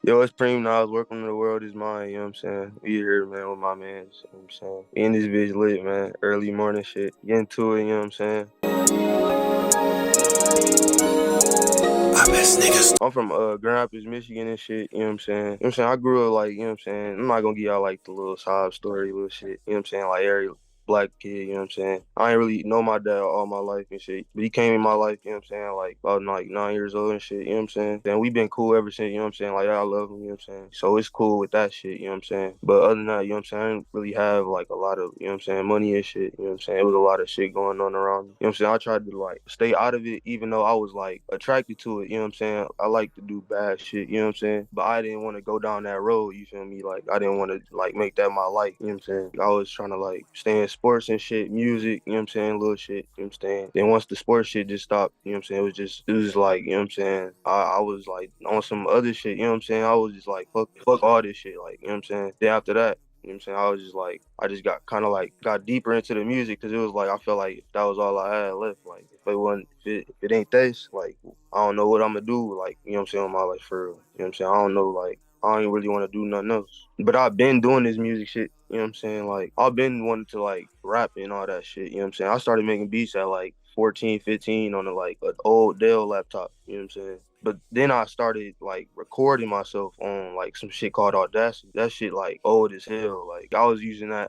Yo, it's Premenaz. Welcome to the world is mine, you know what I'm saying? We here, man, with my man, you know what I'm saying? We in this bitch lit, man. Early morning shit. Get into it, you know what I'm saying? I'm from Grand Rapids, Michigan and shit, you know what I'm saying? You know what I'm saying? I grew up like, you know what I'm saying? I'm not gonna give y'all like the little sob story, little shit, you know what I'm saying? Like every black kid, you know what I'm saying? I ain't really know my dad all my life and shit. But he came in my life, you know what I'm saying, like about like 9 years old and shit, you know what I'm saying? Then we been cool ever since, you know what I'm saying? Like I love him, you know what I'm saying? So it's cool with that shit, you know what I'm saying? But other than that, you know what I'm saying, I didn't really have like a lot of, you know what I'm saying, money and shit, you know what I'm saying? It was a lot of shit going on around me. You know what I'm saying? I tried to like stay out of it even though I was like attracted to it, you know what I'm saying? I like to do bad shit, you know what I'm saying? But I didn't want to go down that road, you feel me? Like I didn't want to like make that my life, you know what I'm saying? I was trying to like stay in sports and shit, music, you know what I'm saying, little shit, you know what I'm saying? Then once the sports shit just stopped, you know what I'm saying, it was like, you know what I'm saying, I was like on some other shit, you know what I'm saying? I was just like fuck all this shit, like, you know what I'm saying? Then after that, you know what I'm saying? I was just like, I just got kind of like got deeper into the music because it was like I felt like that was all I had left. Like if it ain't this, like I don't know what I'm gonna do. Like you know what I'm saying, with my life for real. You know what I'm saying? I don't know. Like I don't really want to do nothing else. But I've been doing this music shit. You know what I'm saying? Like I've been wanting to like rap and all that shit. You know what I'm saying? I started making beats at like 14, 15 on a like an old Dell laptop. You know what I'm saying? But then I started like recording myself on like some shit called Audacity. That shit like old as hell. Like I was using that.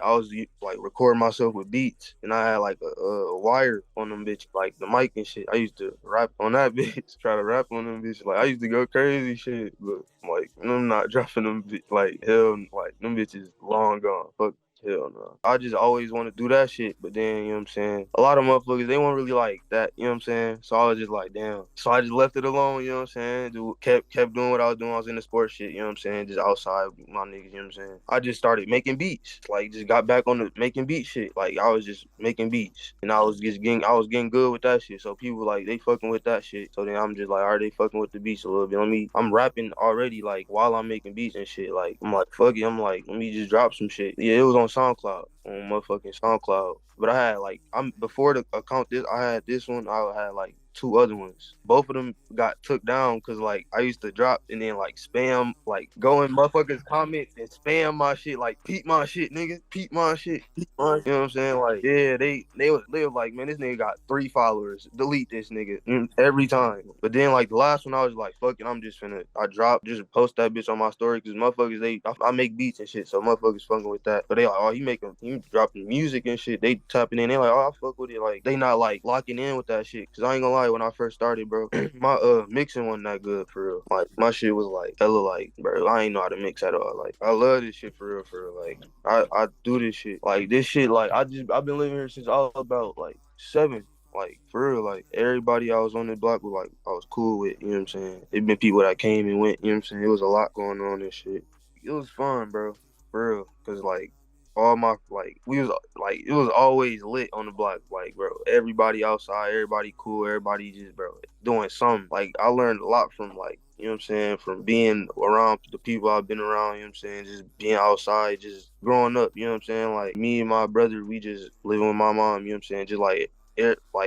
Like recording myself with beats, and I had like a wire on them bitch, like the mic and shit. I used to rap on that bitch, try to rap on them bitch. Like I used to go crazy shit, but like I'm not dropping them like hell. Like them bitches long gone. Fuck. Hell no. I just always want to do that shit, but then, you know what I'm saying? A lot of motherfuckers, they weren't really like that, you know what I'm saying? So I was just like, damn. So I just left it alone, you know what I'm saying? Kept doing what I was doing. I was in the sports shit, you know what I'm saying? Just outside with my niggas, you know what I'm saying? I just started making beats. Like, just got back on the making beat shit. Like, I was just making beats. And I was getting good with that shit. So people, like, they fucking with that shit. So then I'm just like, are they fucking with the beats a little bit? I'm rapping already, like, while I'm making beats and shit. Like, I'm like, fuck it. I'm like, let me just drop some shit. Yeah, it was on SoundCloud, on motherfucking SoundCloud. But I had like I'm before the account this I had this one, I had like two other ones. Both of them got took down because like I used to drop and then like spam, like go in motherfuckers comments and spam my shit, like peep my shit, nigga, peep my shit, peep my, you know what I'm saying? Like yeah, they was like, man, this nigga got 3 followers, delete this nigga every time. But then like the last one, I was like, fuck it, I'm just finna I drop just post that bitch on my story because motherfuckers I make beats and shit, so motherfuckers fucking with that. But they like, oh, he dropping music and shit. They tapping in, they like, oh, I fuck with it. Like they not like locking in with that shit. Cause I ain't gonna lie, when I first started, bro, my mixing wasn't that good for real. Like my shit was like hella like, bro, I ain't know how to mix at all. Like I love this shit for real, for real. Like I do this shit. Like this shit, like I've been living here since I was about like 7. Like for real, like everybody I was on the block was like I was cool with, you know what I'm saying? It been people that came and went, you know what I'm saying? It was a lot going on and shit. It was fun, bro, for real. Cause like all my like we was like it was always lit on the block, like bro. Everybody outside, everybody cool, everybody just bro doing something. Like I learned a lot from like you know what I'm saying, from being around the people I've been around, you know what I'm saying, just being outside, just growing up, you know what I'm saying? Like me and my brother, we just living with my mom, you know what I'm saying? Just like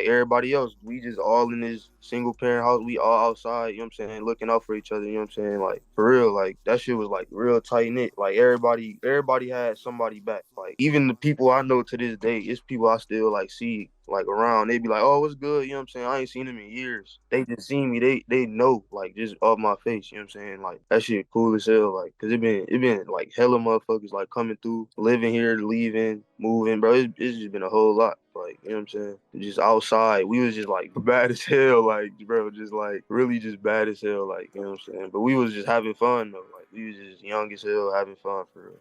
everybody else, we just all in this single parent house. We all outside, you know what I'm saying, looking out for each other, you know what I'm saying? Like for real, like that shit was like real tight knit. Like everybody had somebody back. Like even the people I know to this day, it's people I still like see like around. They be like, oh, what's good? You know what I'm saying? I ain't seen them in years. They just see me. They know like just off my face. You know what I'm saying? Like that shit cool as hell. Like cause it been like hella motherfuckers like coming through, living here, leaving, moving, bro. It's just been a whole lot. Like you know what I'm saying? Just outside, we was just like bad as hell. Like bro, just like really just bad as hell. Like you know what I'm saying? But we was just having fun though. Like we was just young as hell, having fun for real.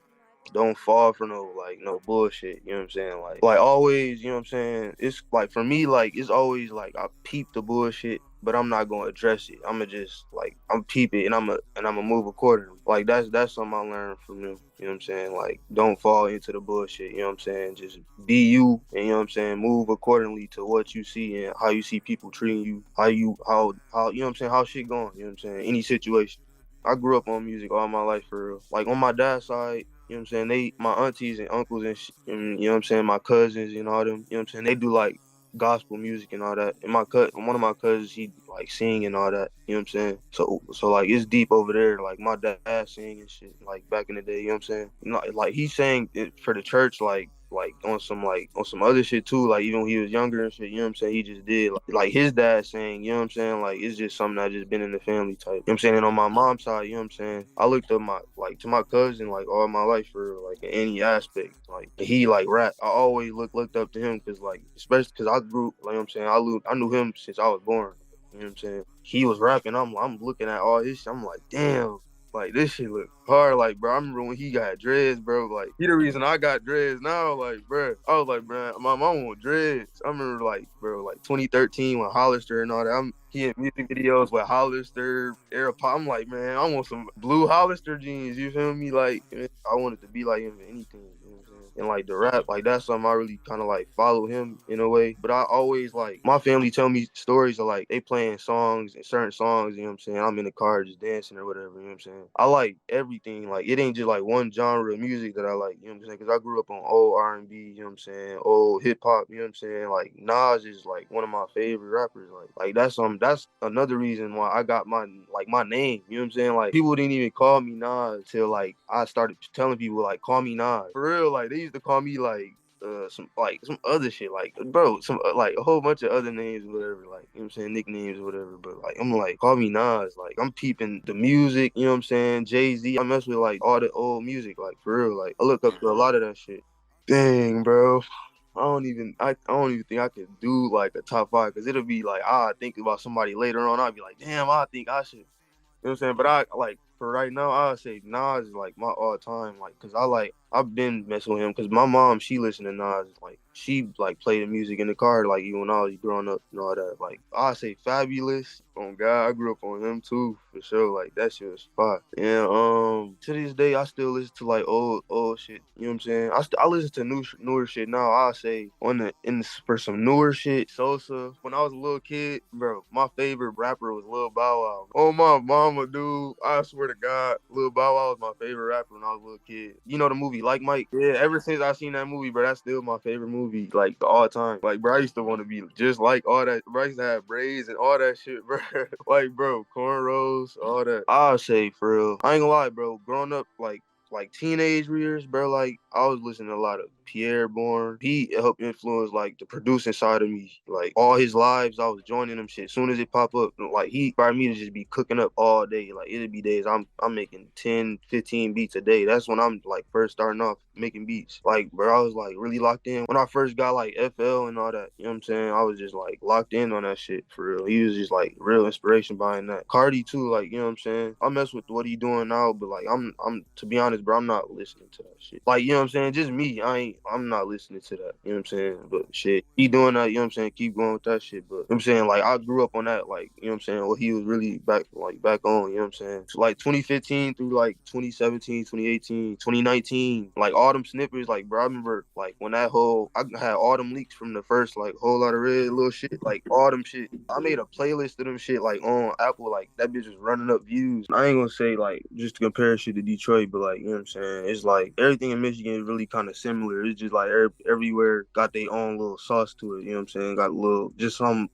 Don't fall for no like no bullshit, you know what I'm saying? Like always, you know what I'm saying? It's like for me, like it's always like I peep the bullshit, but I'm not gonna address it. I'ma just like I'm peep it and I'm gonna move accordingly. Like that's something I learned from them. You know what I'm saying? Like don't fall into the bullshit, you know what I'm saying? Just be you and you know what I'm saying, move accordingly to what you see and how you see people treating you, how you know what I'm saying, how shit going, you know what I'm saying? Any situation. I grew up on music all my life for real. Like on my dad's side, you know what I'm saying? My aunties and uncles and you know what I'm saying, my cousins and all them, you know what I'm saying? They do like gospel music and all that. And one of my cousins, he like sing and all that. You know what I'm saying? So like it's deep over there. Like my dad sing and shit. Like back in the day, you know what I'm saying? Like he sang it for the church, like on some other shit too. Like even when he was younger and shit, you know what I'm saying? He just did like his dad sang. You know what I'm saying? Like it's just something that just been in the family type. You know what I'm saying? And on my mom's side, you know what I'm saying? I looked up to my cousin like all my life for like in any aspect. Like he like rap. I always looked up to him because like especially because I grew like you know what I'm saying I knew him since I was born. You know what I'm saying? He was rapping. I'm looking at all his shit. I'm like, damn. Like this shit look hard. Like, bro, I remember when he got dreads, bro. Like, he the reason I got dreads now. Like, bro, I was like, bro, my mom want dreads. I remember, like, bro, like 2013 when Hollister and all that. He in music videos with Hollister, AirPod. I'm like, man, I want some blue Hollister jeans. You feel me? Like, I wanted to be like him in anything. You know what I'm saying? And like the rap, like that's something I really kind of like follow him in a way. But I always like my family tell me stories of like they playing songs and certain songs. You know what I'm saying? I'm in the car just dancing or whatever. You know what I'm saying? I like everything. Like it ain't just like one genre of music that I like. You know what I'm saying? Because I grew up on old R&B. You know what I'm saying? Old hip hop. You know what I'm saying? Like Nas is like one of my favorite rappers. Like that's another reason why I got my name. You know what I'm saying? Like people didn't even call me Nas till like I started telling people like call me Nas. For real, like they used to call me like some other shit like bro some like a whole bunch of other names or whatever like you know what I'm saying nicknames or whatever but like I'm like call me Nas like I'm peeping the music you know what I'm saying Jay-Z I mess with like all the old music like for real like I look up to a lot of that shit. Dang, bro. I don't even think I could do like a top five because it'll be like I think about somebody later on. I'll be like, damn, I think I should you know what I'm saying? But I like for right now, I'll say Nas is like my all time, like, cause I've been messing with him, cause my mom she listened to Nas, like she like played the music in the car, like even when I was growing up and all that. Like I say Fabulous, on God, I grew up on him too for sure. Like that shit was fire. And to this day, I still listen to like old shit. You know what I'm saying? I listen to newer shit now. I say for some newer shit, Sosa. When I was a little kid, bro, my favorite rapper was Lil Bow Wow. Oh my mama, dude! I swear to God, Lil Bow Wow was my favorite rapper when I was a little kid. You know the movie Like Mike? Yeah, ever since I seen that movie, bro, that's still my favorite movie, like all time. Like, bro, I used to want to be just like all that. Bro, I used to have braids and all that shit, bro. Like, bro, cornrows, all that. I'll say for real. I ain't gonna lie, bro. Growing up, like teenage years, bro, like I was listening to a lot of Pierre Bourne. He helped influence like the producing side of me. Like all his lives, I was joining them shit. As soon as it pop up, like he inspired me to just be cooking up all day. Like it'd be days I'm making 10, 15 beats a day. That's when I'm like first starting off making beats. Like bro, I was like really locked in. When I first got like FL and all that, you know what I'm saying? I was just like locked in on that shit for real. He was just like real inspiration behind that. Cardi too, like, you know what I'm saying? I mess with what he doing now, but like I'm to be honest, bro, I'm not listening to that shit. Like, you know what I'm saying? Just me. I'm not listening to that. You know what I'm saying? But shit, he doing that, you know what I'm saying? Keep going with that shit. But you know what I'm saying, like I grew up on that, like, you know what I'm saying, what he was really back on, you know what I'm saying? So like 2015 through like 2017, 2018, 2019, like all them snippets, like bro, I remember like when I had all them leaks from the first like whole lot of red little shit, like all them shit. I made a playlist of them shit like on Apple, like that bitch was running up views. I ain't gonna say like just to compare shit to Detroit, but like, you know what I'm saying? It's like everything in Michigan is really kind of similar. It's just like everywhere got their own little sauce to it, you know what I'm saying? Got a little, just some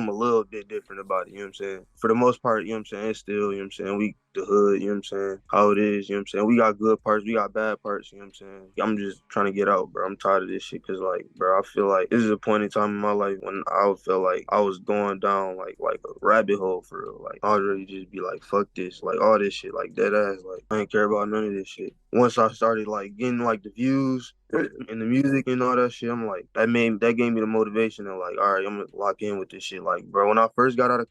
a little bit different about it, you know what I'm saying? For the most part, you know what I'm saying? It's still, you know what I'm saying? We the hood, you know what I'm saying? How it is, you know what I'm saying? We got good parts, we got bad parts, you know what I'm saying? I'm just trying to get out, bro. I'm tired of this shit because, like, bro, I feel like this is a point in time in my life when I feel like I was going down like a rabbit hole for real. Like, I would really just be like, fuck this, like, all this shit, like, dead ass. Like, I ain't care about none of this shit. Once I started, like, getting, like, the views and the music and all that shit, I'm like, that gave me the motivation to, like, all right, I'm gonna lock in with this shit. Like, bro, when I first got out of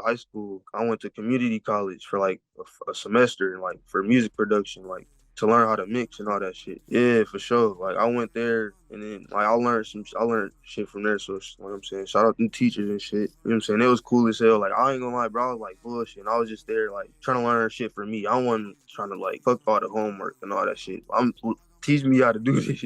high school, I went to community college for like a semester and like for music production, like to learn how to mix and all that shit. Yeah, for sure. Like I went there and then like I learned shit from there. So you know what I'm saying, shout out to the teachers and shit. You know what I'm saying? It was cool as hell. Like I ain't gonna lie, bro. I was like bullshit. And I was just there like trying to learn shit for me. I wasn't trying to like fuck all the homework and all that shit. teach me how to do this.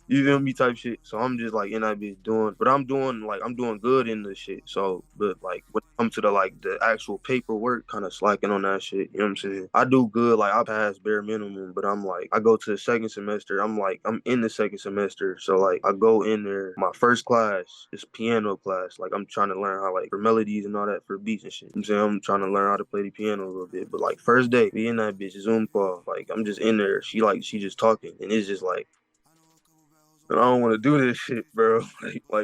You feel me, type shit. So I'm just like in that bitch doing, but I'm doing good in the shit. So, but like when it comes to the actual paperwork, kind of slacking on that shit. You know what I'm saying? I do good. Like I pass bare minimum, but I'm like I go to the second semester. I'm in the second semester. So like I go in there. My first class is piano class. Like I'm trying to learn how like for melodies and all that for beats and shit. You know what I'm saying I'm trying to learn how to play the piano a little bit. But like first day, me and that bitch Zoom call. Like I'm just in there. She just talking, and it's just like and I don't want to do this shit, bro.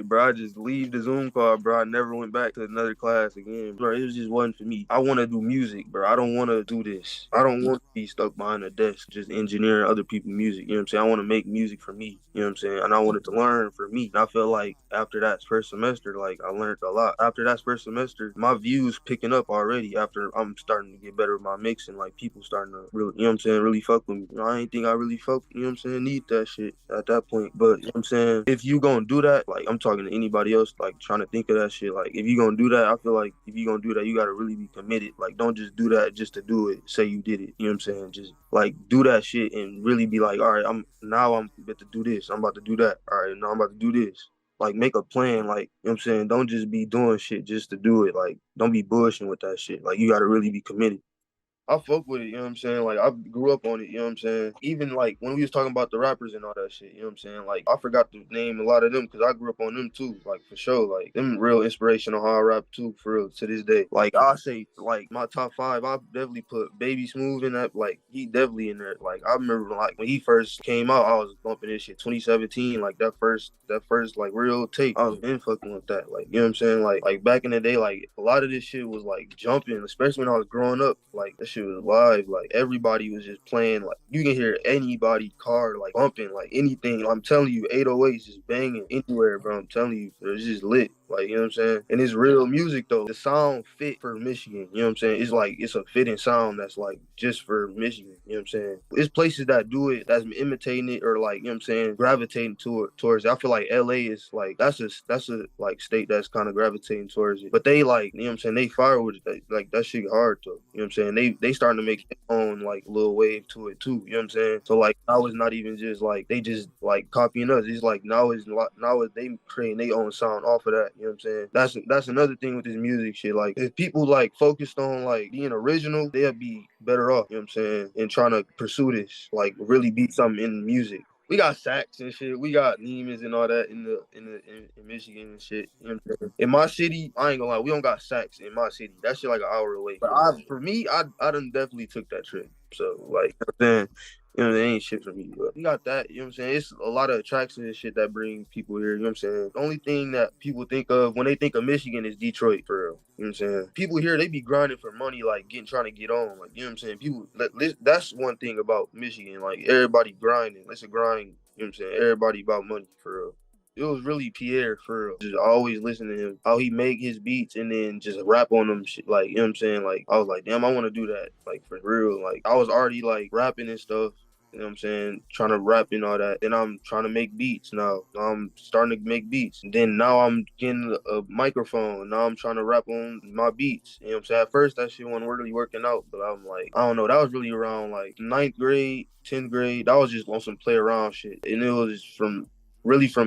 Bro, I just leave the Zoom call, bro. I never went back to another class again, bro. It was just wasn't for me. I want to do music, bro. I don't want to do this. I don't want to be stuck behind a desk just engineering other people's music. You know what I'm saying? I want to make music for me. You know what I'm saying? And I wanted to learn for me. And I felt like after that first semester, like I learned a lot. After that first semester, my views picking up already. After I'm starting to get better with my mixing, like people starting to really, you know what I'm saying, really fuck with me. You know, I ain't think I really fuck, you know what I'm saying, need that shit at that point. But you know what I'm saying, if you gonna do that, like I'm talking to anybody else, like trying to think of that shit. Like if you gonna do that, I feel like if you gonna do that, you gotta really be committed. Like don't just do that just to do it. Say you did it. You know what I'm saying? Just like do that shit and really be like, all right, I'm about to do this. I'm about to do that. All right, now I'm about to do this. Like make a plan, like, you know what I'm saying? Don't just be doing shit just to do it. Like don't be bullshitting with that shit. Like you gotta really be committed. I fuck with it, you know what I'm saying? Like I grew up on it, you know what I'm saying? Even like when we was talking about the rappers and all that shit, you know what I'm saying? Like I forgot to name a lot of them because I grew up on them too, like for sure. Like them real inspirational how I rap too, for real, to this day. Like I say, like my top five, I definitely put Baby Smooth in that. Like he definitely in there. Like I remember like when he first came out, I was bumping this shit 2017, like that first like real tape. I was been fucking with that. Like, you know what I'm saying? Like back in the day, like a lot of this shit was like jumping, especially when I was growing up. Like that shit was live. Like everybody was just playing. Like you can hear anybody car like bumping, like anything. I'm telling you, 808s just banging anywhere, bro. I'm telling you, it's just lit. Like, you know what I'm saying? And it's real music though. The sound fit for Michigan. You know what I'm saying? It's like it's a fitting sound that's like just for Michigan. You know what I'm saying? It's places that do it, that's imitating it or like, you know what I'm saying, gravitating towards it. I feel like LA is like that's a like state that's kind of gravitating towards it. But they like, you know what I'm saying, they fire with it. Like that shit hard though. You know what I'm saying? They starting to make their own like little wave to it too. You know what I'm saying? So like now it's not even just like they just like copying us. It's like now it's they creating their own sound off of that. You know what I'm saying? That's another thing with this music shit. Like if people like focused on like being original, they'll be better off, you know what I'm saying, and trying to pursue this, like really be something in music. We got Sax and shit. We got Neiman's and all that in Michigan and shit. You know what I'm saying? In my city, I ain't gonna lie, we don't got Sax in my city. That shit like an hour away. But for me, I done definitely took that trip. So like, you know what I'm saying, you know, they ain't shit for me. But we got that, you know what I'm saying? It's a lot of attraction and shit that bring people here, you know what I'm saying? The only thing that people think of when they think of Michigan is Detroit, for real. You know what I'm saying? People here, they be grinding for money, like trying to get on. Like, you know what I'm saying? That's one thing about Michigan. Like, everybody grinding. It's a grind, you know what I'm saying? Everybody about money, for real. It was really Pierre, for real. Just always listen to him, how he make his beats and then just rap on them shit. Like, you know what I'm saying? Like, I was like, damn, I want to do that. Like, for real. Like, I was already like rapping and stuff. You know what I'm saying? Trying to rap and all that. Then I'm trying to make beats now. Now I'm starting to make beats. And then now I'm getting a microphone. Now I'm trying to rap on my beats. You know what I'm saying? At first that shit wasn't really working out, but I'm like, I don't know. That was really around like ninth grade, 10th grade. That was just on some play around shit. And it was from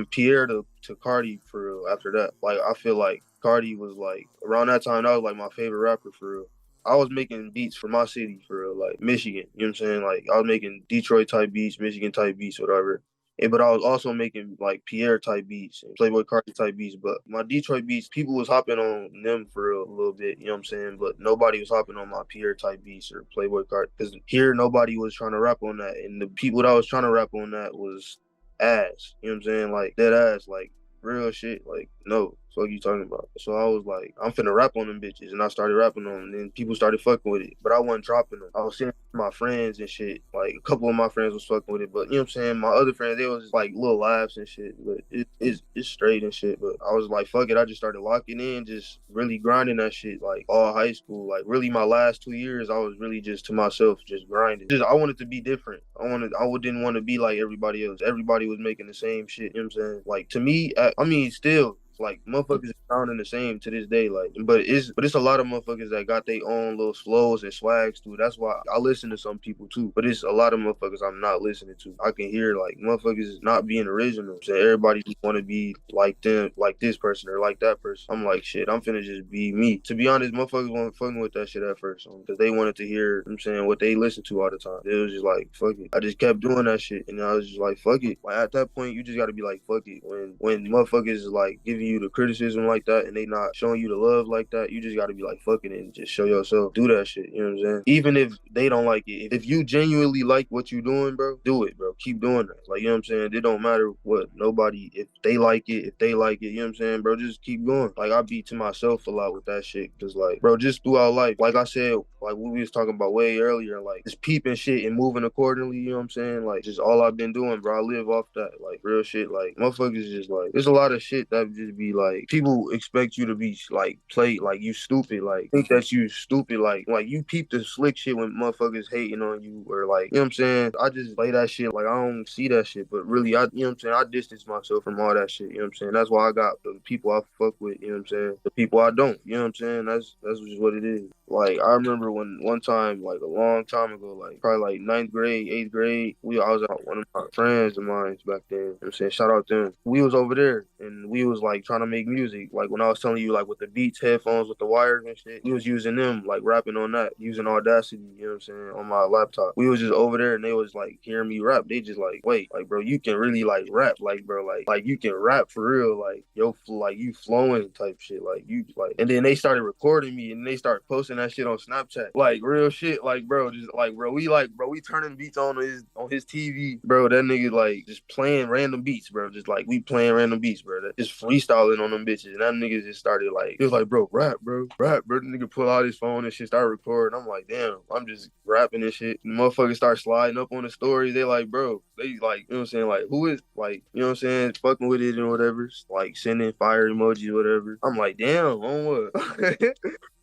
Pierre to Cardi, for real, after that. Like I feel like Cardi was like around that time, that was like my favorite rapper, for real. I was making beats for my city, for real, like Michigan. You know what I'm saying? Like I was making Detroit type beats, Michigan type beats, whatever. But I was also making like Pierre type beats and Playboy Carti type beats. But my Detroit beats, people was hopping on them for a little bit, you know what I'm saying? But nobody was hopping on my Pierre type beats or Playboy Carti. Because here nobody was trying to rap on that. And the people that was trying to rap on that was ass. You know what I'm saying? Like dead ass, like real shit. Like, no, fuck you talking about. So I was like, I'm finna rap on them bitches. And I started rapping on them. And then people started fucking with it. But I wasn't dropping them. I was sending my friends and shit. Like a couple of my friends was fucking with it. But you know what I'm saying? My other friends, they was like little laughs and shit. But it's straight and shit. But I was like, fuck it. I just started locking in, just really grinding that shit like all high school. Like really my last 2 years, I was really just to myself, just grinding. I wanted to be different. Didn't want to be like everybody else. Everybody was making the same shit, you know what I'm saying? Like to me, I mean, still, like motherfuckers is sounding the same to this day. Like, but it's a lot of motherfuckers that got their own little flows and swags too. That's why I listen to some people too. But it's a lot of motherfuckers I'm not listening to. I can hear like motherfuckers is not being original. So everybody just want to be like them, like this person or like that person. I'm like, shit, I'm finna just be me. To be honest, motherfuckers weren't fucking with that shit at first because they wanted to hear, you know what I'm saying, what they listen to all the time. It was just like, fuck it. I just kept doing that shit. And I was just like, fuck it. Like at that point, you just gotta be like, fuck it. When motherfuckers is like giving you the criticism like that and they not showing you the love like that, you just gotta be like, fuck it and just show yourself. Do that shit. You know what I'm saying? Even if they don't like it. If you genuinely like what you doing, bro, do it, bro. Keep doing that. Like, you know what I'm saying? It don't matter what nobody, if they like it, you know what I'm saying, bro, just keep going. Like, I be to myself a lot with that shit. Cause like, bro, just throughout life, like I said, like what we was talking about way earlier, like just peeping shit and moving accordingly, you know what I'm saying? Like just all I've been doing, bro. I live off that. Like real shit. Like motherfuckers just like there's a lot of shit that just be like people expect you to be like play like you stupid, like think that you stupid, like you peep the slick shit when motherfuckers hating on you or like you know what I'm saying? I just play that shit like I don't see that shit, but really I you know what I'm saying, I distance myself from all that shit, you know what I'm saying? That's why I got the people I fuck with, you know what I'm saying? The people I don't, you know what I'm saying? That's just what it is. Like I remember when one time, like a long time ago, like probably like ninth grade, eighth grade, I was out with one of my friends of mine back then. You know what I'm saying? Shout out to them. We was over there and we was like trying to make music. Like when I was telling you, like with the Beats headphones with the wires and shit, we was using them, like rapping on that, using Audacity, you know what I'm saying, on my laptop. We was just over there and they was like hearing me rap. They just like, wait, like bro, you can really like rap, like bro, like you can rap for real, like yo, like you flowing type shit, like you like. And then they started recording me and they started posting that shit on Snapchat, like real shit, like bro, just like bro, we turning beats on his TV, bro. That nigga like just playing random beats, bro. Just like we playing random beats, bro. Just freestyling on them bitches, and that nigga just started like he was like, bro, rap, bro, rap, bro. The nigga pull out his phone and shit, start recording. I'm like, damn, I'm just rapping and shit. And the motherfuckers start sliding up on the stories. They like, bro, they like, you know what I'm saying, like who is like, you know what I'm saying, fucking with it and whatever, like sending fire emojis, whatever. I'm like, damn, on what?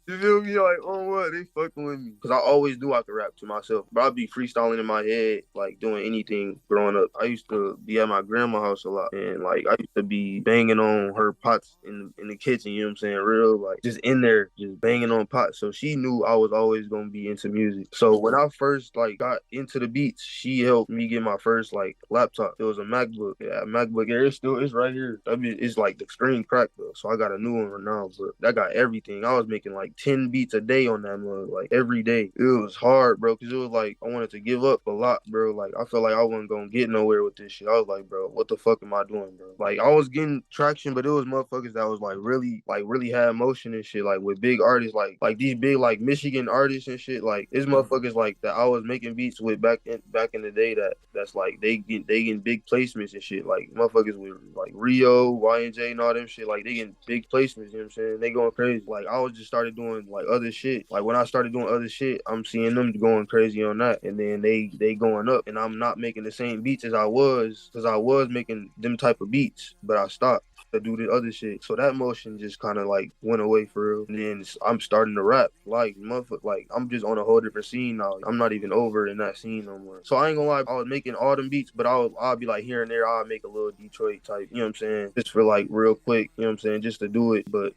You feel me? Like, on what? They fucking with me. Because I always do like to rap to myself. But I'll be freestyling in my head, like doing anything growing up. I used to be at my grandma's house a lot. And like, I used to be banging on her pots in the kitchen, you know what I'm saying? Real, like, just in there, just banging on pots. So she knew I was always going to be into music. So when I first, like, got into the beats, she helped me get my first, like, laptop. It was a MacBook. Yeah, a MacBook Air. It's right here. I mean, it's like the screen cracked, though. So I got a new one right now. But that got everything. I was making, like, 10 beats a day on that mug, like every day. It was hard, bro, because it was like I wanted to give up a lot, bro. Like I felt like I wasn't gonna get nowhere with this shit. I was like, bro, what the fuck am I doing, bro? Like I was getting traction, but it was motherfuckers that was like really had motion and shit, like with big artists, like these big like Michigan artists and shit. Like it's motherfuckers like that I was making beats with back in the day that's like they getting big placements and shit. Like motherfuckers with like Rio, Y&J and all them shit. Like they getting big placements, you know what I'm saying? They going crazy. Like I was just started doing like other shit. Like when I started doing other shit, I'm seeing them going crazy on that, and then they going up, and I'm not making the same beats as I was, because I was making them type of beats, but I stopped to do the other shit. So that motion just kind of like went away for real. And then I'm starting to rap like motherfucker. Like I'm just on a whole different scene now. I'm not even over in that scene no more. So I ain't gonna lie, I was making all them beats, but I'll be like here and there, I'll make a little Detroit type, you know what I'm saying? Just for like real quick, you know what I'm saying? Just to do it. But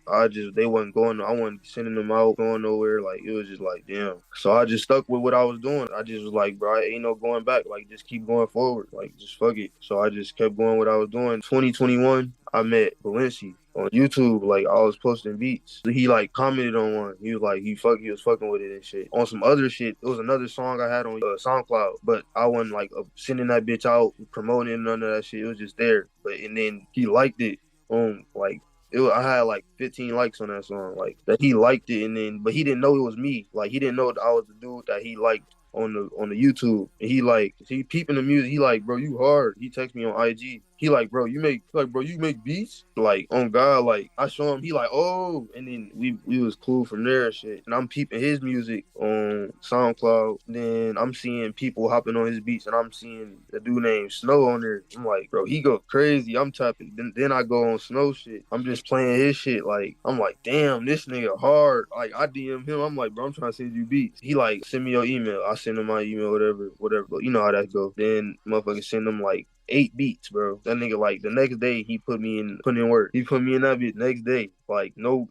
they wasn't going, I wasn't sending them out, going nowhere. Like it was just like, damn. So I just stuck with what I was doing. I just was like, bro, ain't no going back. Like just keep going forward. Like just fuck it. So I just kept going what I was doing. 2021, I met Valencia on YouTube. Like I was posting beats. He like commented on one. He was like, he was fucking with it and shit. On some other shit, it was another song I had on Soundcloud, but I wasn't like sending that bitch out, promoting none of that shit. It was just there. But and then he liked it on like I had like 15 likes on that song, like that he liked it, and then but he didn't know it was me. Like he didn't know that I was the dude that he liked on the YouTube. And he peeping the music. He like, bro, you hard. He texted me on IG. He like, bro, you make beats? Like, on God, like, I show him, he like, oh, and then we was cool from there and shit. And I'm peeping his music on SoundCloud. Then I'm seeing people hopping on his beats, and I'm seeing a dude named Snow on there. I'm like, bro, he go crazy. I'm tapping. Then I go on Snow shit. I'm just playing his shit. Like, I'm like, damn, this nigga hard. Like, I DM him. I'm like, bro, I'm trying to send you beats. He like, send me your email. I send him my email, whatever. But you know how that go. Then motherfuckers send him like 8 beats, bro. That nigga like the next day he put in work. He put me in that beat next day. Like no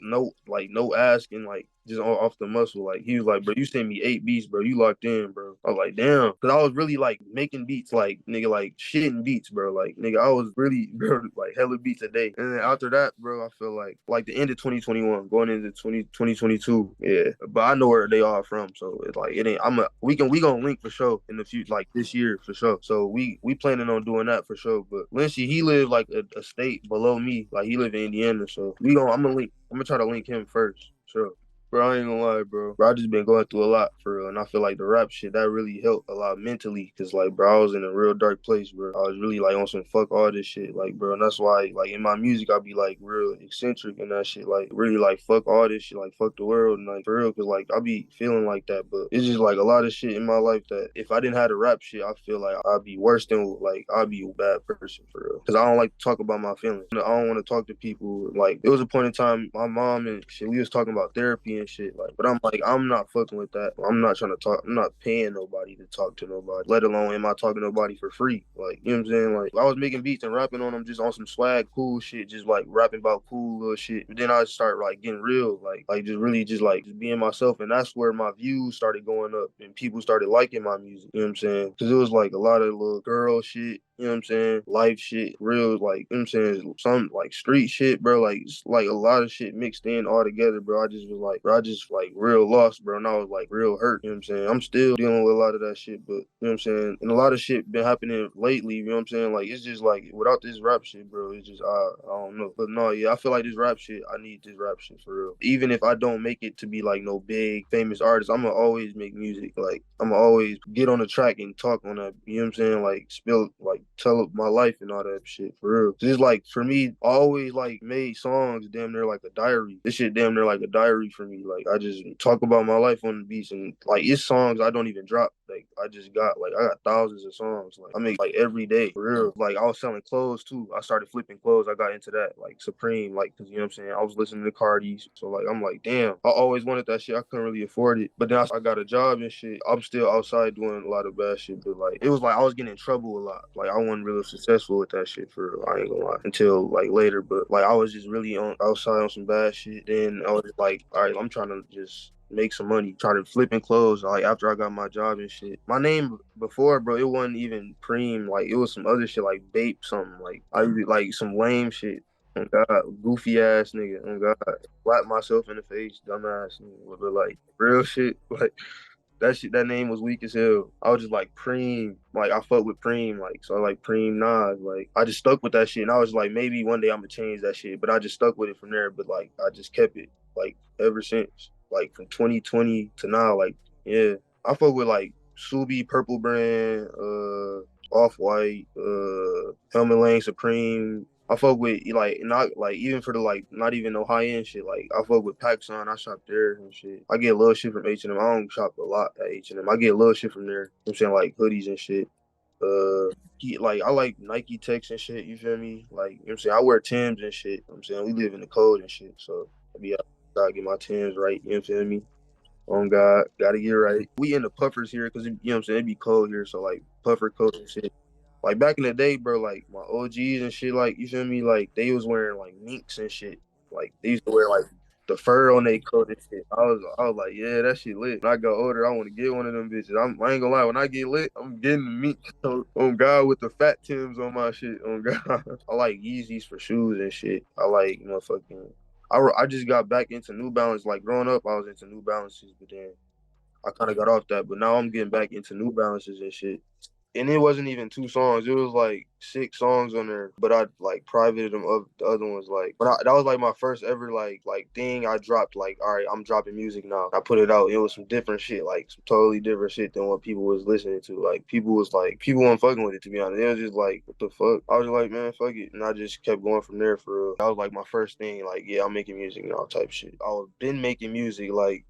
asking, like just off the muscle. Like he was like, bro, you sent me 8 beats, bro. You locked in, bro. I was like, damn. Cause I was really like making beats, like nigga, like shitting beats, bro. Like nigga, I was really bro, like hella beats a day. And then after that, bro, I feel like the end of 2021, going into 2022, yeah. But I know where they are from, so it's like it ain't. We gonna link for sure in the future, like this year for sure. So we planning on doing that for sure. But Lynchy, he lived like a state below me, like he live in Indiana. So I'm gonna link. I'm gonna try to link him first. Sure. Bro, I ain't gonna lie, bro. Bro, I just been going through a lot for real, and I feel like the rap shit that really helped a lot mentally, cause like, bro, I was in a real dark place, bro. I was really like on some fuck all this shit, like, bro, and that's why, like, in my music, I be like real eccentric and that shit, like, really like fuck all this shit, like, fuck the world, and like for real, cause like I be feeling like that, but it's just like a lot of shit in my life that if I didn't have the rap shit, I feel like I'd be worse than like I'd be a bad person for real, cause I don't like to talk about my feelings. I don't want to talk to people. Like, it was a point in time, my mom and shit, we was talking about therapy and shit, like, but I'm like, I'm not fucking with that. I'm not trying to talk. I'm not paying nobody to talk to nobody, let alone am I talking to nobody for free. Like, you know what I'm saying? Like, I was making beats and rapping on them just on some swag, cool shit, just like rapping about cool little shit. But then I start like getting real, like just really just like just being myself. And that's where my views started going up and people started liking my music. You know what I'm saying? Because it was like a lot of little girl shit. You know what I'm saying? Life shit, real, like, you know what I'm saying? Some, like, street shit, bro. Like, it's, like, a lot of shit mixed in all together, bro. I just was like, bro, I just, like, real lost, bro. And I was, like, real hurt, you know what I'm saying? I'm still dealing with a lot of that shit, but, you know what I'm saying? And a lot of shit been happening lately, you know what I'm saying? Like, it's just, like, without this rap shit, bro, it's just, I don't know. But, no, yeah, I feel like this rap shit, I need this rap shit for real. Even if I don't make it to be, like, no big, famous artist, I'm gonna always make music. Like, I'm gonna always get on the track and talk on that, you know what I'm saying? Like, spill, like, tell my life and all that shit for real. Just like for me, I always like made songs damn near like a diary. This shit damn near like a diary for me. Like I just talk about my life on the beats and like it's songs I don't even drop. Like I got thousands of songs. Like I make like every day for real. Like I was selling clothes too. I started flipping clothes. I got into that like Supreme, like cause you know what I'm saying. I was listening to Cardi's, so like I'm like damn. I always wanted that shit. I couldn't really afford it, but then I got a job and shit. I'm still outside doing a lot of bad shit, but like it was like I was getting in trouble a lot. Like I wasn't really successful with that shit for real. I ain't gonna lie until like later, but like I was just really on outside on some bad shit. Then I was just like, all right, I'm trying to just make some money, try to flipping clothes. Like after I got my job and shit. My name before, bro, it wasn't even Preem. Like it was some other shit like Bape something. Like I like some lame shit. Oh God, goofy ass nigga. Oh God, slap myself in the face, dumbass nigga. But like real shit, like that shit, that name was weak as hell. I was just like Preem, like I fuck with Preem, like so I like Premenaz, like I just stuck with that shit, and I was like maybe one day I'm gonna change that shit, but I just stuck with it from there. But like I just kept it like ever since, like from 2020 to now, like yeah, I fuck with like Subi, Purple Brand, Off White, Helmet Lane Supreme. I fuck with like not like even for the like not even no high end shit. Like I fuck with PacSun. I shop there and shit. I get a little shit from H&M. I don't shop a lot at H&M. I get a little shit from there. You know what I'm saying like hoodies and shit. Like I like Nike Techs and shit. You feel me? Like you know what I'm saying. I wear Timbs and shit. You know what I'm saying we live in the cold and shit. So I be out, gotta get my Timbs right. You know what I'm me? Oh God, gotta get right. We in the puffers here because you know what I'm saying it be cold here. So like puffer coat and shit. Like back in the day, bro, like my OGs and shit, like you feel me, like they was wearing like minks and shit. Like they used to wear like the fur on their coat and shit. I was like, yeah, that shit lit. When I got older, I want to get one of them bitches. I ain't gonna lie, when I get lit, I'm getting the mink coat on God with the fat Tims on my shit. On God, I like Yeezys for shoes and shit. I like motherfucking. I just got back into New Balance. Like growing up, I was into New Balances, but then I kind of got off that. But now I'm getting back into New Balances and shit, and it wasn't even 2 songs. It was like 6 songs on there, but I like privated them up. The other ones like, but that was like my first ever like thing. I dropped like, all right, I'm dropping music now. I put it out. It was some different shit, like some totally different shit than what people was listening to. Like people weren't fucking with it to be honest. It was just like, what the fuck? I was just like, man, fuck it, and I just kept going from there for real. That was like my first thing. Like, yeah, I'm making music now type shit. I was been making music. Like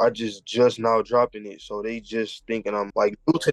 I just now dropping it, so they just thinking I'm like new to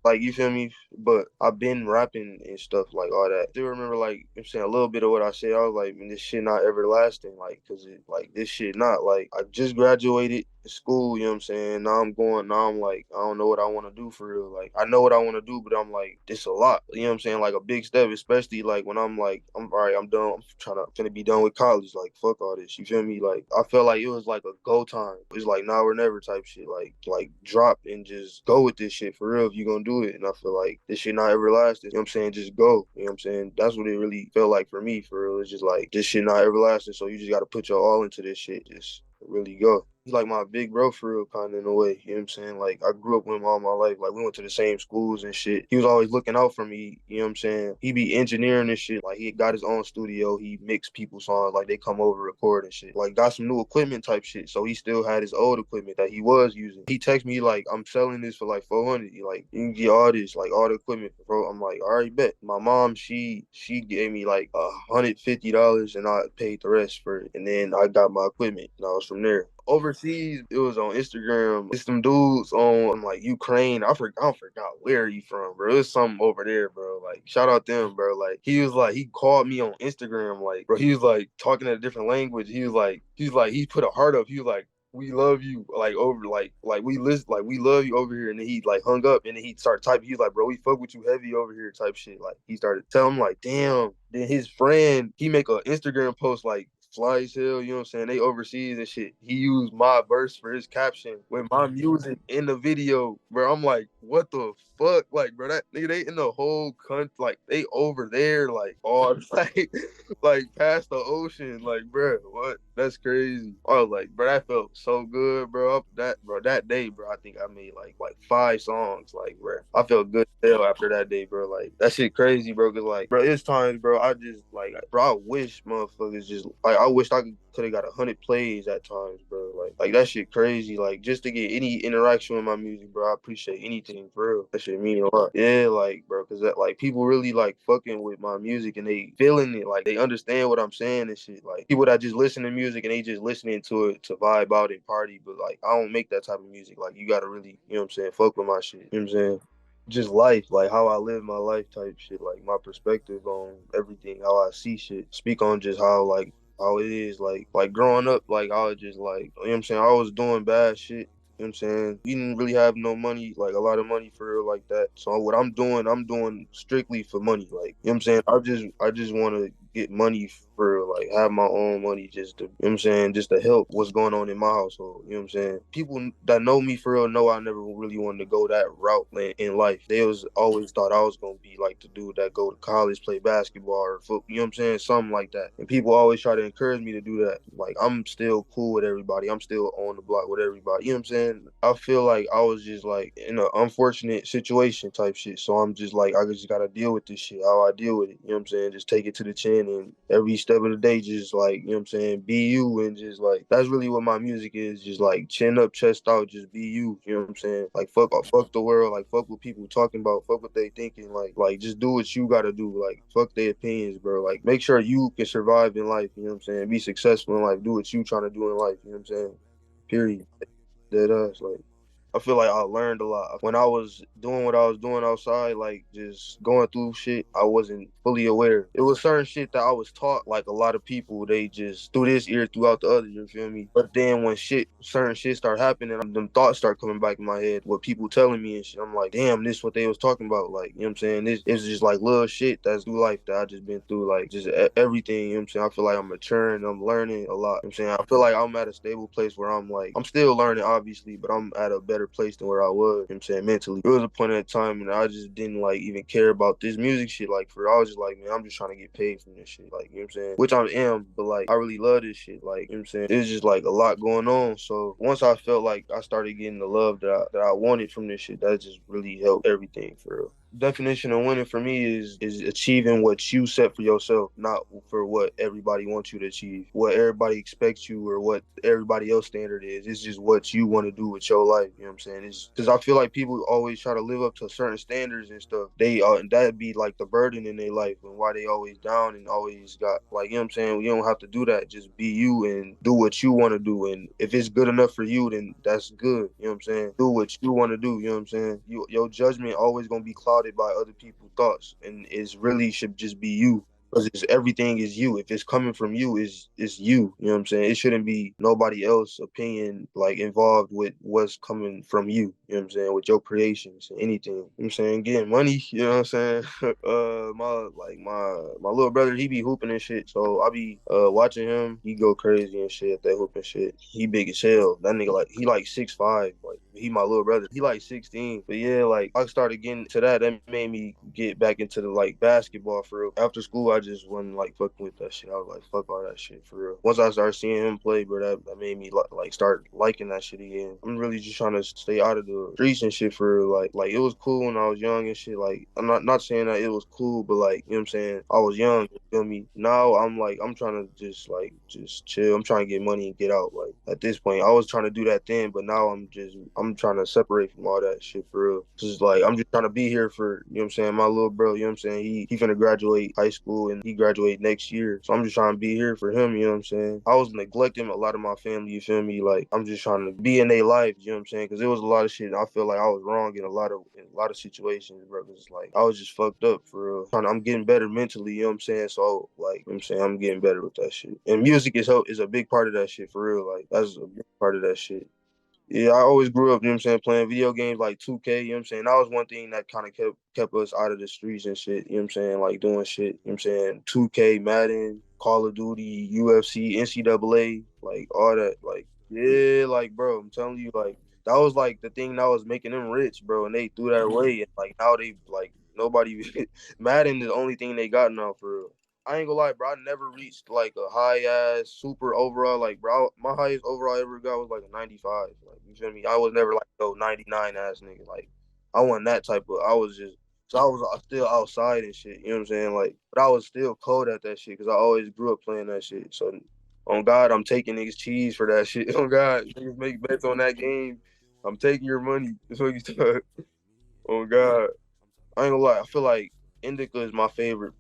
Like, you feel me? But I've been rapping and stuff like all that. Still remember, like, I'm saying a little bit of what I said. I was like, man, this shit not everlasting. Like, cause it, like, this shit not like I just graduated school. You know what I'm saying? Now I'm going. Now I'm like, I don't know what I want to do for real. Like, I know what I want to do, but I'm like, this a lot. You know what I'm saying? Like a big step, especially like when I'm like, I'm all right. I'm done. I'm trying to be done with college. Like, fuck all this. You feel me? Like, I felt like it was like a go time. It's like now or never type shit. Like drop and just go with this shit for real if you gonna do it. And I feel like this shit not everlasting. You know what I'm saying? Just go. You know what I'm saying? That's what it really felt like for me for real. It's just like this shit not everlasting. So you just gotta put your all into this shit. Just really go. He's like my big bro for real, kind of in a way. You know what I'm saying? Like I grew up with him all my life. Like we went to the same schools and shit. He was always looking out for me. You know what I'm saying? He be engineering and shit. Like he got his own studio. He mixed people's songs. Like they come over record and shit. Like got some new equipment type shit. So he still had his old equipment that he was using. He texted me like, I'm selling this for like 400. Like you can get all this, like all the equipment, bro. I'm like, all right, bet. My mom, she gave me like $150 and I paid the rest for it. And then I got my equipment and I was from there. Overseas, it was on Instagram. It's some dudes on like Ukraine. I forgot where he from, bro. It's something over there, bro. Like shout out them, bro. Like he was like he called me on Instagram, like bro. He was like talking in a different language. He put a heart up. He was like, we love you, like over like we list like we love you over here. And then he like hung up and then he started typing. He was like, bro, we fuck with you heavy over here type shit. Like he started telling him like, damn. Then his friend, he make a Instagram post like fly as hell, you know what I'm saying? They overseas and shit. He used my verse for his caption with my music in the video, bro. I'm like, what the fuck? Like, bro, that nigga, they in the whole country, like, they over there, like, all like past the ocean. Like, bro, what? That's crazy. I was like, bro, that felt so good, bro. That day, bro, I think I made like 5 songs. Like, bro, I felt good as hell after that day, bro. Like, that shit crazy, bro. Cause like, bro, it's times, bro, I just like, bro, I wish motherfuckers just like, I wish I could have got 100 plays at times, bro. Like that shit crazy. Like just to get any interaction with my music, bro. I appreciate anything, for real. That shit mean a lot. Yeah, like, bro, cause that like people really like fucking with my music and they feeling it. Like they understand what I'm saying and shit. Like people that just listen to music and they just listening to it to vibe out and party. But like I don't make that type of music. Like you gotta really, you know what I'm saying, fuck with my shit. You know what I'm saying? Just life, like how I live my life type shit, like my perspective on everything, how I see shit. Speak on just how it is, like growing up, like I was just like, you know what I'm saying, I was doing bad shit. You know what I'm saying? We didn't really have no money, like a lot of money for real like that. So what I'm doing strictly for money. Like, you know what I'm saying? I just wanna get money for like have my own money just to, you know what I'm saying, just to help what's going on in my household. You know what I'm saying? People that know me for real know I never really wanted to go that route in life. They was always thought I was gonna be like the dude that go to college, play basketball or football, you know what I'm saying? Something like that. And people always try to encourage me to do that. Like I'm still cool with everybody. I'm still on the block with everybody. You know what I'm saying? I feel like I was just like in an unfortunate situation type shit. So I'm just like I just gotta deal with this shit. How I deal with it. You know what I'm saying? Just take it to the chin and every step of the day just like, you know what I'm saying, be you. And just like that's really what my music is. Just like chin up, chest out, just be you. You know what I'm saying? Like fuck the world, like fuck what people talking about, fuck what they thinking, like just do what you gotta do. Like fuck their opinions, bro. Like make sure you can survive in life, you know what I'm saying? Be successful in life, do what you trying to do in life, you know what I'm saying? Period. Dead ass. Like I feel like I learned a lot. When I was doing what I was doing outside, like just going through shit, I wasn't fully aware. It was certain shit that I was taught, like a lot of people, they just through this ear, throughout the other, you feel me? But then when certain shit start happening, them thoughts start coming back in my head, what people telling me and shit. I'm like, damn, this what they was talking about. Like, you know what I'm saying? This is just like little shit that's through life that I just been through, like just everything, you know what I'm saying? I feel like I'm maturing, I'm learning a lot. You know what I'm saying? I feel like I'm at a stable place where I'm like, I'm still learning, obviously, but I'm at a better place than where I was, you know what I'm saying, mentally. There was a point at a time and I just didn't like even care about this music shit. Like I was just like, man, I'm just trying to get paid from this shit. Like, you know what I'm saying? Which I am, but like I really love this shit. Like, you know what I'm saying? It's just like a lot going on. So once I felt like I started getting the love that I wanted from this shit, that just really helped everything for real. definition of winning for me is achieving what you set for yourself, not for what everybody wants you to achieve, what everybody expects you or what everybody else standard is. It's just what you want to do with your life. You know what I'm saying? It's because I feel like people always try to live up to certain standards and stuff. They and that'd be like the burden in their life and why they always down and always got like, you know what I'm saying? You don't have to do that. Just be you and do what you want to do. And if it's good enough for you, then that's good. You know what I'm saying? Do what you want to do. You know what I'm saying? Your judgment always gonna be clouded by other people's thoughts, and it's really should just be you. Because it's everything is you. If it's coming from you, is you. You know what I'm saying? It shouldn't be nobody else opinion like involved with what's coming from you. You know what I'm saying? With your creations, anything. You know what I'm saying? Getting money, you know what I'm saying? My little brother, he be hooping and shit. So I be watching him, he go crazy and shit at that hooping shit. He big as hell. That nigga like he like 6'5". Like he my little brother. He like 16. But yeah, like I started getting to that. That made me get back into the like basketball for real. After school I just wasn't like fucking with that shit. I was like, fuck all that shit for real. Once I started seeing him play, bro, that made me like start liking that shit again. I'm really just trying to stay out of the streets and shit for real. Like it was cool when I was young and shit. Like I'm not saying that it was cool, but like, you know what I'm saying? I was young, you feel me? Now I'm trying to just chill. I'm trying to get money and get out. Like at this point, I was trying to do that then, but now I'm trying to separate from all that shit for real. Just like I'm just trying to be here for, you know what I'm saying, my little bro, you know what I'm saying? He finna graduate high school and he graduate next year. So I'm just trying to be here for him, you know what I'm saying? I was neglecting a lot of my family, you feel me? Like I'm just trying to be in their life, you know what I'm saying? Because it was a lot of shit. I feel like I was wrong in a lot of situations, bro. Cause like I was just fucked up for real. I'm getting better mentally, you know what I'm saying? So like, you know what I'm saying, I'm getting better with that shit. And music is a big part of that shit for real. Like that's a big part of that shit. Yeah, I always grew up, you know what I'm saying, playing video games like 2K, you know what I'm saying? That was one thing that kind of kept us out of the streets and shit, you know what I'm saying? Like doing shit, you know what I'm saying? 2K, Madden, Call of Duty, UFC, NCAA, like all that. Like, yeah, like, bro, I'm telling you, like, that was like the thing that was making them rich, bro, and they threw that away. And like now they like nobody Madden is the only thing they got now for real. I ain't gonna lie, bro. I never reached like a high ass super overall. Like, bro, my highest overall I ever got was like a 95. Like, you feel me? I was never like no 99 ass nigga. Like, I wasn't that type of. I was just. So I was still outside and shit. You know what I'm saying? Like, but I was still cold at that shit because I always grew up playing that shit. So, on God, I'm taking niggas cheese for that shit. On God, niggas make bets on that game. I'm taking your money. That's what you talk. On God, I ain't gonna lie. I feel like Indica is my favorite,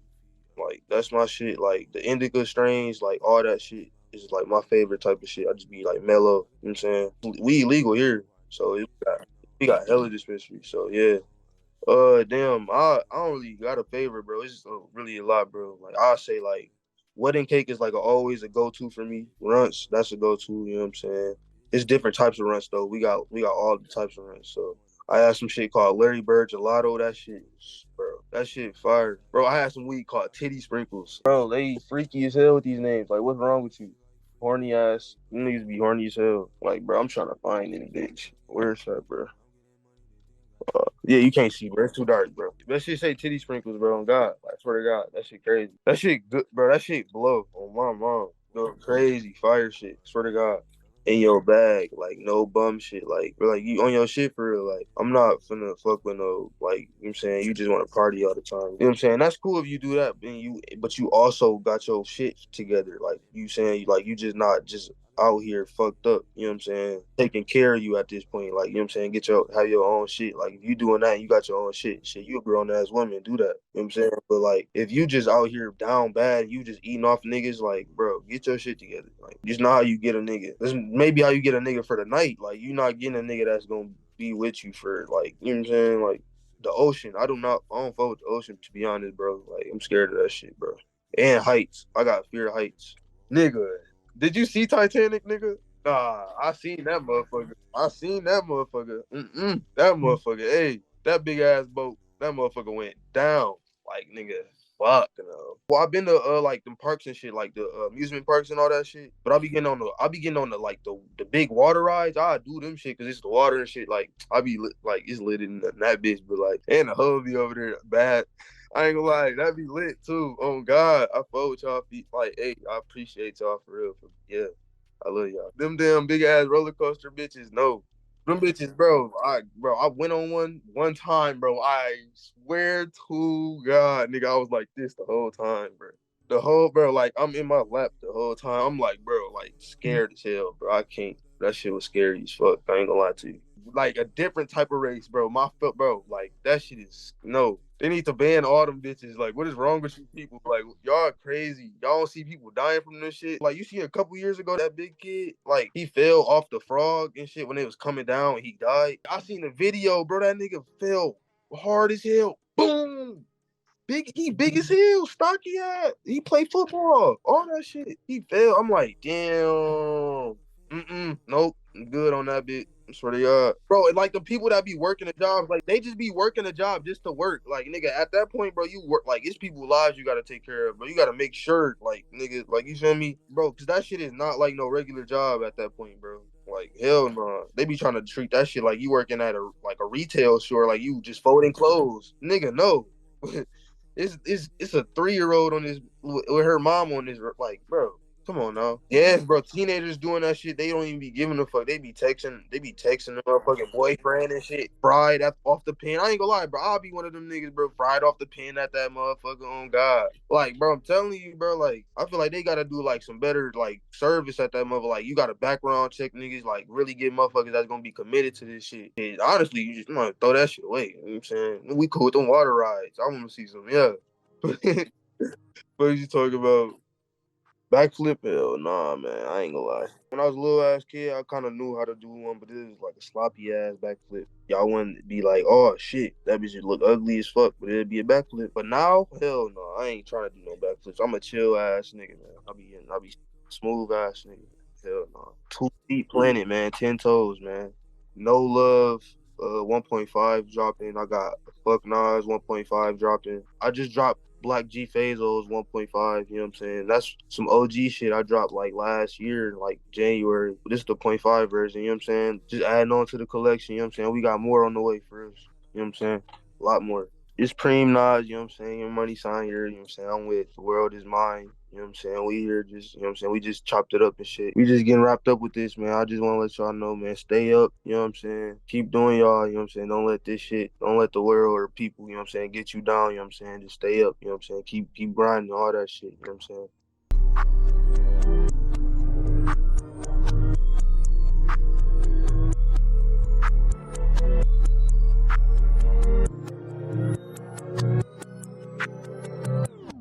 like that's my shit. Like the indica strains, like all that shit is like my favorite type of shit. I just be like mellow. You know what I'm saying? We illegal here, so we got hella dispensary. So yeah. Damn, I don't really got a favorite, bro. It's just really a lot, bro. Like I say, like wedding cake is like always a go to for me. Runts, that's a go to. You know what I'm saying? It's different types of runts though. We got all the types of runts. So I had some shit called Larry Bird Gelato. That shit, bro. That shit fire, bro. I had some weed called Titty Sprinkles, bro. They freaky as hell with these names. Like, what's wrong with you? Horny ass. You niggas be horny as hell. Like, bro, I'm trying to find any bitch. Where's that, bro? Yeah, you can't see, bro. It's too dark, bro. That shit say titty sprinkles, bro. On God, like, I swear to God, that shit crazy. That shit good, bro. That shit blow. On my mom, no crazy fire shit. Swear to God, in your bag, like no bum shit. Like, bro, like you on your shit for real. Like, I'm not finna fuck with no, like, you know what I'm saying. You just want to party all the time. You know what I'm saying? That's cool if you do that, but you also got your shit together. Like, you saying, like, you just not just out here fucked up, you know what I'm saying? Taking care of you at this point, like, you know what I'm saying? Have your own shit. Like, if you doing that, you got your own shit. You a grown ass woman, do that. You know what I'm saying? But like, if you just out here down bad, you just eating off niggas, like, bro, get your shit together. Like, just not how you get a nigga. This maybe how you get a nigga for the night. Like, you not getting a nigga that's gonna be with you for like, you know what I'm saying? Like the ocean. I don't fuck with the ocean to be honest, bro. Like, I'm scared of that shit, bro. And heights. I got fear of heights. Nigga, did you see Titanic, nigga? Nah, I seen that motherfucker. I seen that motherfucker. That motherfucker. Hey, that big ass boat. That motherfucker went down. Like nigga, fuck no. Well, I've been to like them parks and shit, like the amusement parks and all that shit. But I be getting on the like the big water rides. I do them shit because it's the water and shit. Like I be lit, like it's lit in that bitch, but like and the hub be over there bad. I ain't gonna lie, that be lit too. Oh God, I fuck with y'all. Like, hey, I appreciate y'all for real. Yeah, I love y'all. Them damn big ass roller coaster bitches, no. Them bitches, bro, I went on one time, bro. I swear to God, nigga, I was like this the whole time, bro. The whole, bro, like I'm in my lap the whole time. I'm like, bro, like scared as hell, bro. I can't. That shit was scary as fuck. I ain't gonna lie to you. Like a different type of race, bro. My foot, bro. Like that shit is no. They need to ban all them bitches. Like, what is wrong with you people? Like, y'all crazy. Y'all don't see people dying from this shit. Like, you see a couple years ago, that big kid, like, he fell off the frog and shit when it was coming down and he died. I seen the video, bro. That nigga fell hard as hell. Boom. He big as hell, stocky ass. He played football, all that shit. He fell. I'm like, damn. Nope. I'm good on that bit. I swear to God. Bro, and like the people that be working the jobs, like they just be working a job just to work. Like, nigga, at that point, bro, you work like it's people's lives you gotta take care of, bro. You gotta make sure, like, nigga, like you feel me? Bro, cause that shit is not like no regular job at that point, bro. Like, hell no. They be trying to treat that shit like you working at a retail store, like you just folding clothes. Nigga, no. It's a 3-year-old on this with her mom on this, like, bro. Come on now. Yes, bro. Teenagers doing that shit, they don't even be giving a fuck. They be texting the motherfucking boyfriend and shit. Fried off the pin. I ain't gonna lie, bro. I'll be one of them niggas, bro. Fried off the pin at that motherfucker on God. Like, bro, I'm telling you, bro, like, I feel like they gotta do like some better like service at that mother. Like, you gotta background check niggas, like really get motherfuckers that's gonna be committed to this shit. And honestly, you just wanna throw that shit away. You know what I'm saying? We cool with them water rides. I wanna see some, yeah. What are you talking about? Backflip? Hell nah, man. I ain't gonna lie. When I was a little ass kid, I kind of knew how to do one, but it was like a sloppy ass backflip. Y'all wouldn't be like, oh shit, that bitch would look ugly as fuck, but it'd be a backflip. But now, hell no, I ain't trying to do no backflips. I'm a chill ass nigga, man. I'll be smooth ass nigga. Hell no. 2 feet planted, man. 10 toes, man. No love. 1.5 dropping. I got fuck Nas 1.5 dropping. I just dropped Black G Fazo's 1.5, you know what I'm saying? That's some OG shit I dropped like last year, like January. This is the point 5 version, you know what I'm saying? Just adding on to the collection, you know what I'm saying? We got more on the way for us, you know what I'm saying? A lot more. It's Premenaz, you know what I'm saying? Your money sign here, you know what I'm saying? I'm with The World Is Mine, you know what I'm saying? We here just, you know what I'm saying? We just chopped it up and shit. We just getting wrapped up with this, man. I just want to let y'all know, man. Stay up, you know what I'm saying? Keep doing y'all, you know what I'm saying? Don't let this shit, don't let the world or people, you know what I'm saying, get you down, you know what I'm saying? Just stay up, you know what I'm saying? Keep grinding, all that shit, you know what I'm saying?